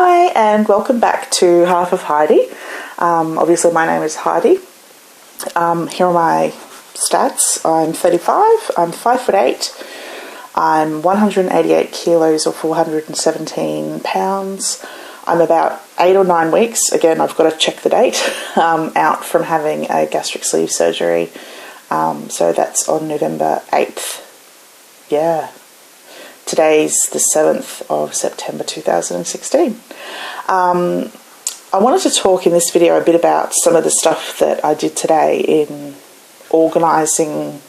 Hi, and welcome back to Half of Heidi. Obviously, my name is Heidi. Here are my stats. I'm 35, I'm 5'8", I'm 188 kilos or 417 pounds. I'm about 8 or 9 weeks, again, I've got to check the date, out from having a gastric sleeve surgery. So that's on November 8th. Yeah. Today's the 7th of September 2016. I wanted to talk in this video a bit about some of the stuff that I did today in organising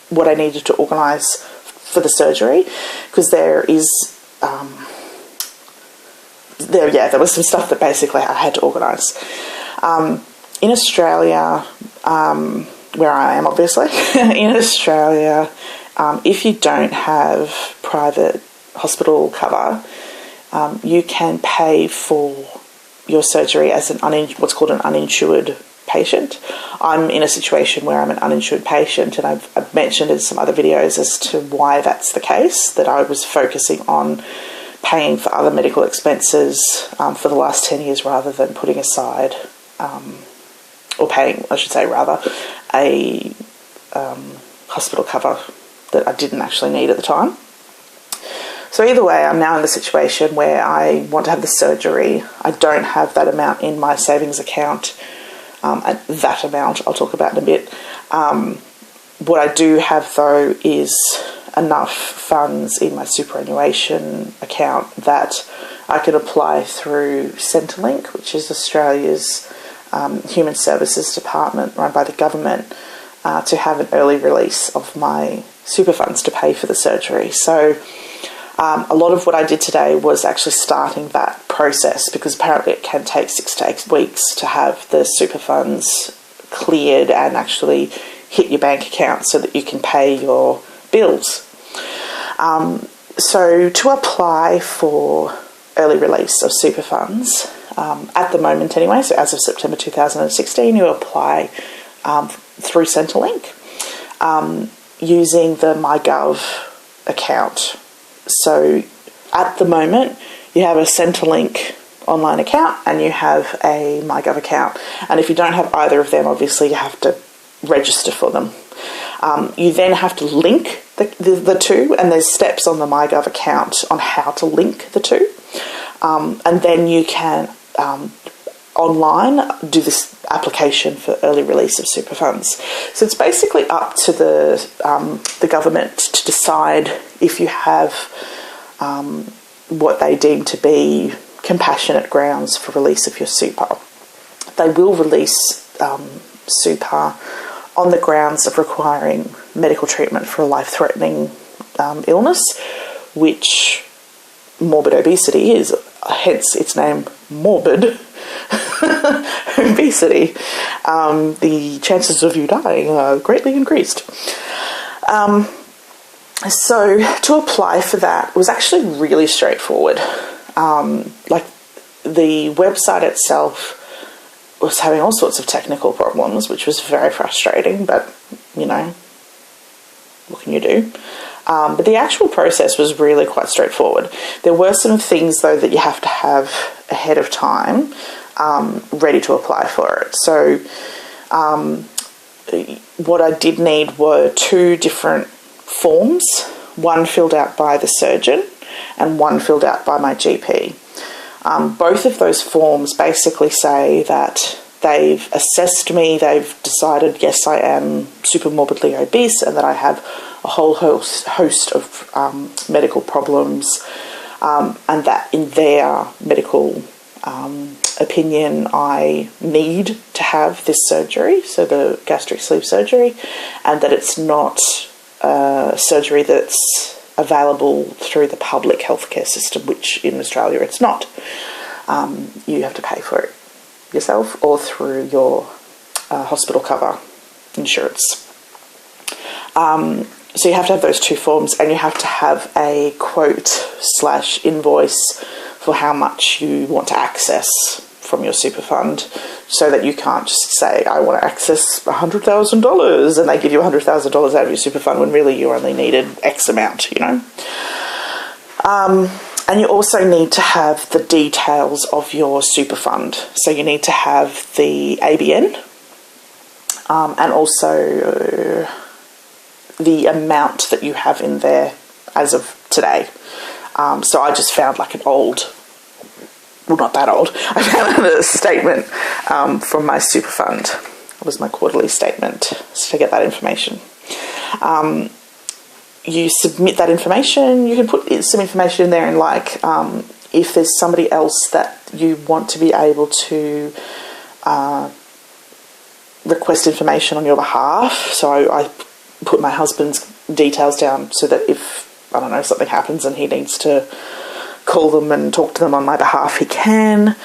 what I needed to organise for the surgery, because there was some stuff that basically I had to organise. In Australia, where I am obviously, in Australia, if you don't have private hospital cover, you can pay for your surgery as what's called an uninsured patient. I'm in a situation where I'm an uninsured patient, and I've mentioned in some other videos as to why that's the case, that I was focusing on paying for other medical expenses for the last 10 years rather than putting aside, or paying, I should say rather, a hospital cover that I didn't actually need at the time. So either way, I'm now in the situation where I want to have the surgery. I don't have that amount in my savings account. And that amount I'll talk about in a bit. What I do have though is enough funds in my superannuation account that I can apply through Centrelink, which is Australia's human services department run by the government, to have an early release of my super funds to pay for the surgery. So a lot of what I did today was actually starting that process, because apparently it can take 6 to 8 weeks to have the super funds cleared and actually hit your bank account so that you can pay your bills. So to apply for early release of super funds, at the moment anyway, so as of September 2016, you apply through Centrelink using the MyGov account. So at the moment, you have a Centrelink online account and you have a MyGov account. And if you don't have either of them, obviously you have to register for them. You then have to link the two, and there's steps on the MyGov account on how to link the two. And then you can online do this application for early release of super funds. So it's basically up to the government to decide if you have what they deem to be compassionate grounds for release of your super. They will release super on the grounds of requiring medical treatment for a life-threatening illness, which morbid obesity is, hence its name morbid obesity. The chances of you dying are greatly increased. So to apply for that was actually really straightforward. Like the website itself was having all sorts of technical problems, which was very frustrating, but you know, what can you do? But the actual process was really quite straightforward. There were some things though that you have to have ahead of time ready to apply for it. So what I did need were 2 different forms, one filled out by the surgeon and one filled out by my GP. Both of those forms basically say that they've assessed me, they've decided, yes, I am super morbidly obese and that I have a whole host of medical problems, and that in their medical opinion I need to have this surgery, so the gastric sleeve surgery, and that it's not surgery that's available through the public healthcare system, which in Australia it's not. You have to pay for it yourself or through your hospital cover insurance. So you have to have those 2 forms, and you have to have a quote/invoice for how much you want to access from your super fund, so that you can't just say, I want to access $100,000, and they give you $100,000 out of your super fund when really you only needed X amount, you know. And you also need to have the details of your super fund. So you need to have the ABN and also the amount that you have in there as of today. So I just found like an old, well, not that old, I found a statement from my super fund. It was my quarterly statement, so to get that information. You submit that information. You can put some information in there, and like if there's somebody else that you want to be able to request information on your behalf. So I put my husband's details down so that if, I don't know, something happens and he needs to call them and talk to them on my behalf, he can.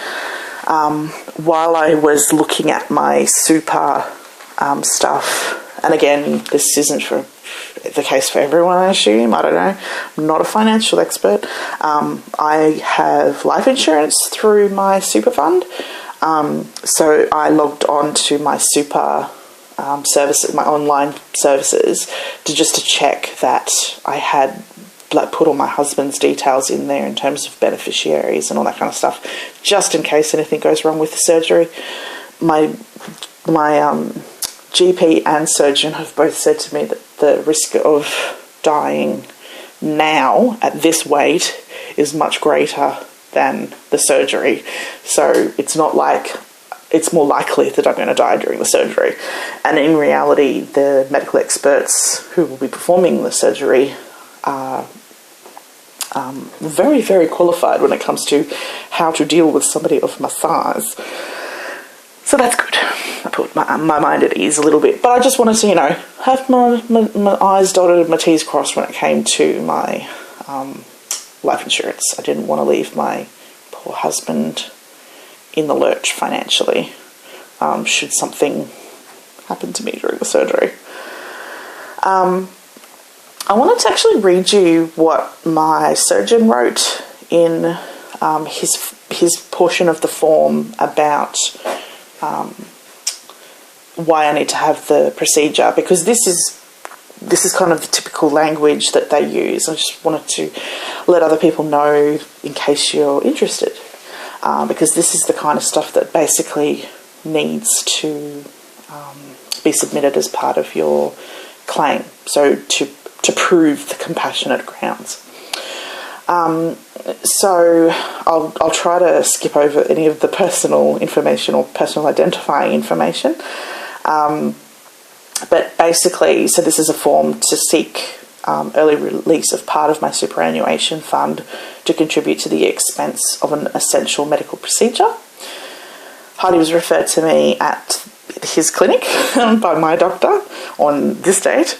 While I was looking at my super stuff, and again, this isn't for the case for everyone, I assume, I don't know, I'm not a financial expert. I have life insurance through my super fund, so I logged on to my super services, my online services, to check that I had like put all my husband's details in there in terms of beneficiaries and all that kind of stuff, just in case anything goes wrong with the surgery. My GP and surgeon have both said to me that the risk of dying now at this weight is much greater than the surgery. So it's not like, it's more likely that I'm going to die during the surgery. And in reality, the medical experts who will be performing the surgery are very, very qualified when it comes to how to deal with somebody of my size. So that's good. I put my mind at ease a little bit. But I just wanted to, you know, have my I's dotted and my T's crossed when it came to my life insurance. I didn't want to leave my poor husband in the lurch financially should something happen to me during the surgery. I wanted to actually read you what my surgeon wrote in his portion of the form about why I need to have the procedure, because this is kind of the typical language that they use. I just wanted to let other people know in case you're interested, because this is the kind of stuff that basically needs to be submitted as part of your claim, so to prove the compassionate grounds. So I'll try to skip over any of the personal information or personal identifying information. But basically, so this is a form to seek early release of part of my superannuation fund to contribute to the expense of an essential medical procedure. Heidi was referred to me at his clinic by my doctor on this date.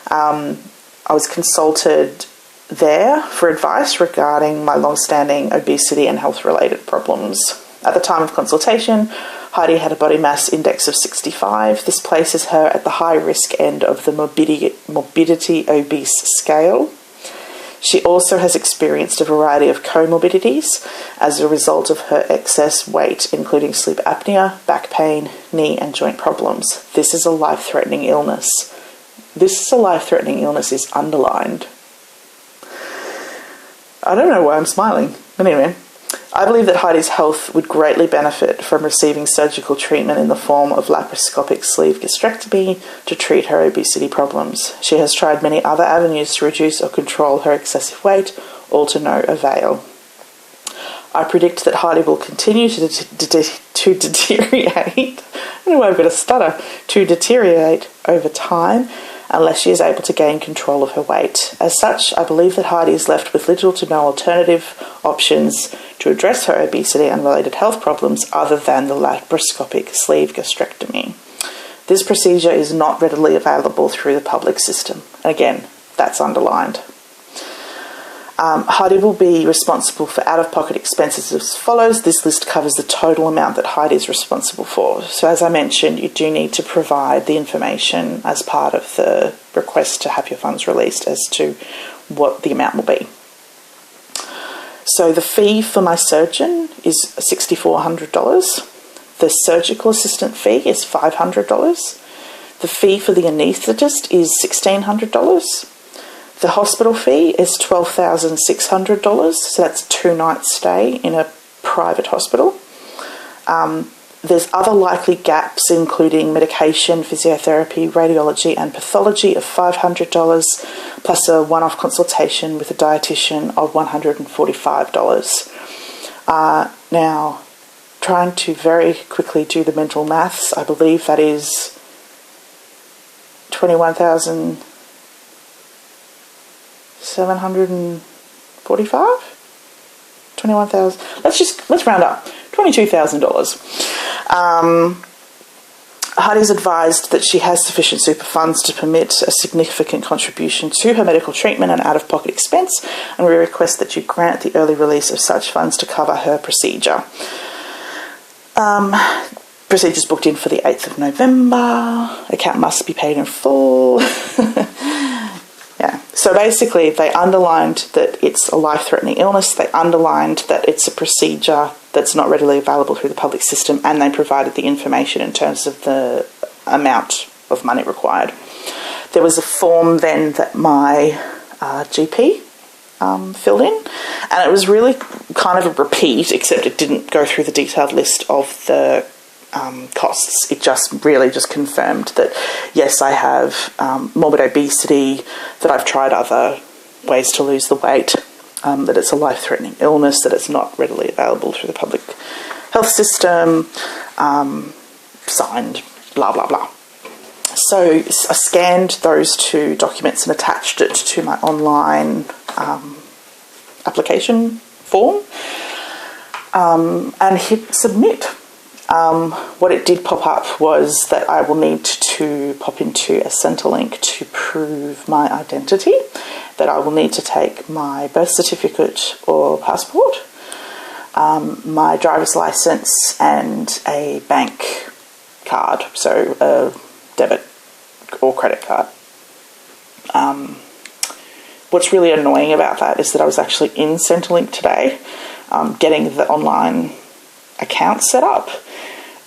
I was consulted there for advice regarding my long-standing obesity and health-related problems. At the time of consultation, Heidi had a body mass index of 65. This places her at the high-risk end of the morbidity obese scale. She also has experienced a variety of comorbidities as a result of her excess weight, including sleep apnea, back pain, knee and joint problems. This is a life-threatening illness. Is underlined. I don't know why I'm smiling, but anyway. I believe that Heidi's health would greatly benefit from receiving surgical treatment in the form of laparoscopic sleeve gastrectomy to treat her obesity problems. She has tried many other avenues to reduce or control her excessive weight, all to no avail. I predict that Heidi will continue to deteriorate. I don't know why I've got a stutter. To deteriorate over time, unless she is able to gain control of her weight. As such, I believe that Heidi is left with little to no alternative options to address her obesity and related health problems other than the laparoscopic sleeve gastrectomy. This procedure is not readily available through the public system. And again, that's underlined. Heidi will be responsible for out-of-pocket expenses as follows. This list covers the total amount that Heidi is responsible for. So as I mentioned, you do need to provide the information as part of the request to have your funds released as to what the amount will be. So the fee for my surgeon is $6,400. The surgical assistant fee is $500. The fee for the anaesthetist is $1,600. The hospital fee is $12,600, so that's a 2-night stay in a private hospital. There's other likely gaps, including medication, physiotherapy, radiology and pathology of $500, plus a one-off consultation with a dietitian of $145. Now, trying to very quickly do the mental maths, I believe that is 21,745? 21,000. Let's round up. $22,000. Heidi's advised that she has sufficient super funds to permit a significant contribution to her medical treatment and out-of-pocket expense, and we request that you grant the early release of such funds to cover her procedure. Procedure's booked in for the 8th of November. Account must be paid in full. Yeah. So basically, they underlined that it's a life-threatening illness. They underlined that it's a procedure that's not readily available through the public system, and they provided the information in terms of the amount of money required. There was a form then that my GP filled in, and it was really kind of a repeat, except it didn't go through the detailed list of the costs. It just confirmed that, yes, I have morbid obesity, that I've tried other ways to lose the weight, that it's a life-threatening illness, that it's not readily available through the public health system, signed, blah, blah, blah. So I scanned those 2 documents and attached it to my online application form and hit submit. What it did pop up was that I will need to pop into a Centrelink to prove my identity, that I will need to take my birth certificate or passport, my driver's license and a bank card, so a debit or credit card. What's really annoying about that is that I was actually in Centrelink today getting the online account set up,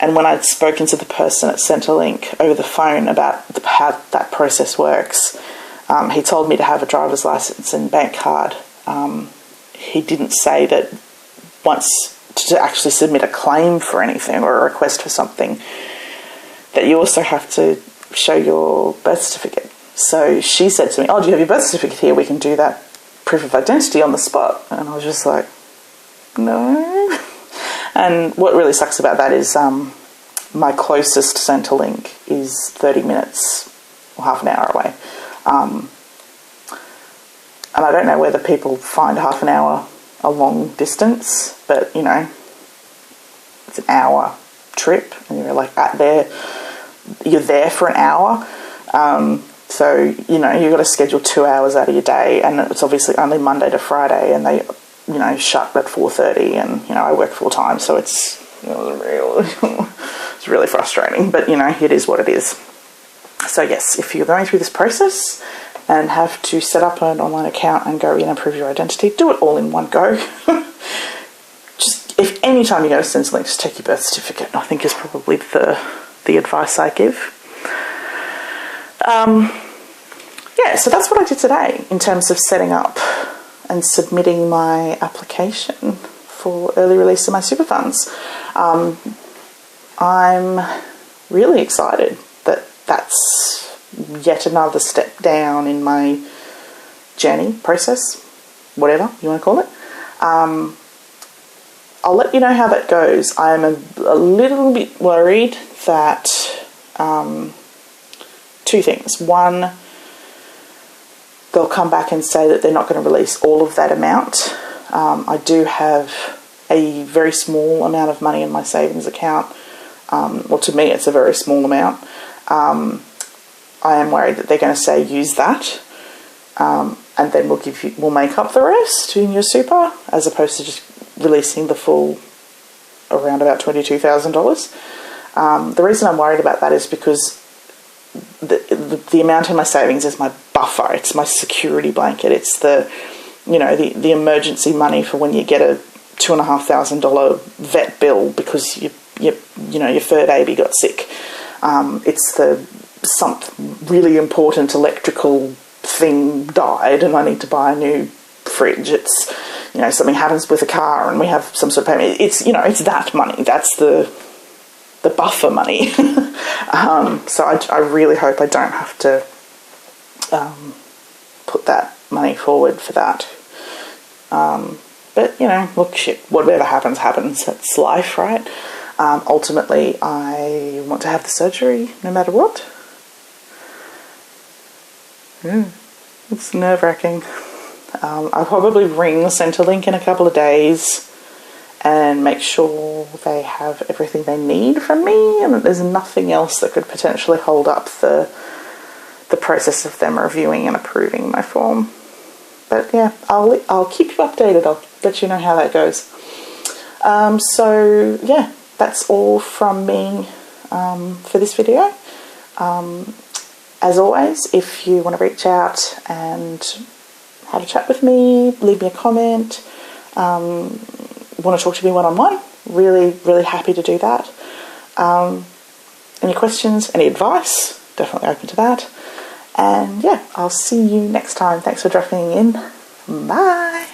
and when I'd spoken to the person at Centrelink over the phone about how that process works, he told me to have a driver's license and bank card. He didn't say that once to actually submit a claim for anything or a request for something, that you also have to show your birth certificate. So she said to me, "Oh, do you have your birth certificate here? We can do that proof of identity on the spot." And I was just like, no. And what really sucks about that is my closest Centrelink is 30 minutes or half an hour away. And I don't know whether people find half an hour a long distance, but, you know, it's an hour trip and you're like you're there for an hour. So, you know, you've got to schedule 2 hours out of your day, and it's obviously only Monday to Friday, and they, you know, shut at 4:30, and, you know, I work full time, so it's really frustrating, but, you know, it is what it is. So yes, if you're going through this process and have to set up an online account and go in and prove your identity, do it all in one go. Just, if any time you go to Centrelink, just take your birth certificate, I think is probably the advice I give. Yeah, so that's what I did today in terms of setting up and submitting my application for early release of my super funds. I'm really excited that that's yet another step down in my journey, process, whatever you want to call it. I'll let you know how that goes. I'm a little bit worried that two things. One, they'll come back and say that they're not going to release all of that amount. I do have a very small amount of money in my savings account. Well, to me, it's a very small amount. I am worried that they're going to say use that, and then we'll make up the rest in your super, as opposed to just releasing the full around about $22,000. The reason I'm worried about that is because the amount in my savings is my buffer. It's my security blanket. It's the emergency money for when you get a $2,500 vet bill because your fur baby got sick. It's some really important electrical thing died and I need to buy a new fridge. It's, you know, something happens with a car and we have some sort of payment. It's, you know, it's that money. That's the buffer money. So I really hope I don't have to put that money forward for that. But, you know, look, shit, whatever happens, happens. It's life, right? Ultimately, I want to have the surgery no matter what. It's nerve-wracking. I'll probably ring Centrelink in a couple of days and make sure they have everything they need from me and that there's nothing else that could potentially hold up the process of them reviewing and approving my form. But yeah, I'll keep you updated. I'll let you know how that goes. So yeah, that's all from me for this video. As always, if you want to reach out and have a chat with me, leave me a comment, want to talk to me one-on-one, really happy to do that. Any questions, any advice, definitely open to that. And yeah, I'll see you next time. Thanks for dropping in. Bye.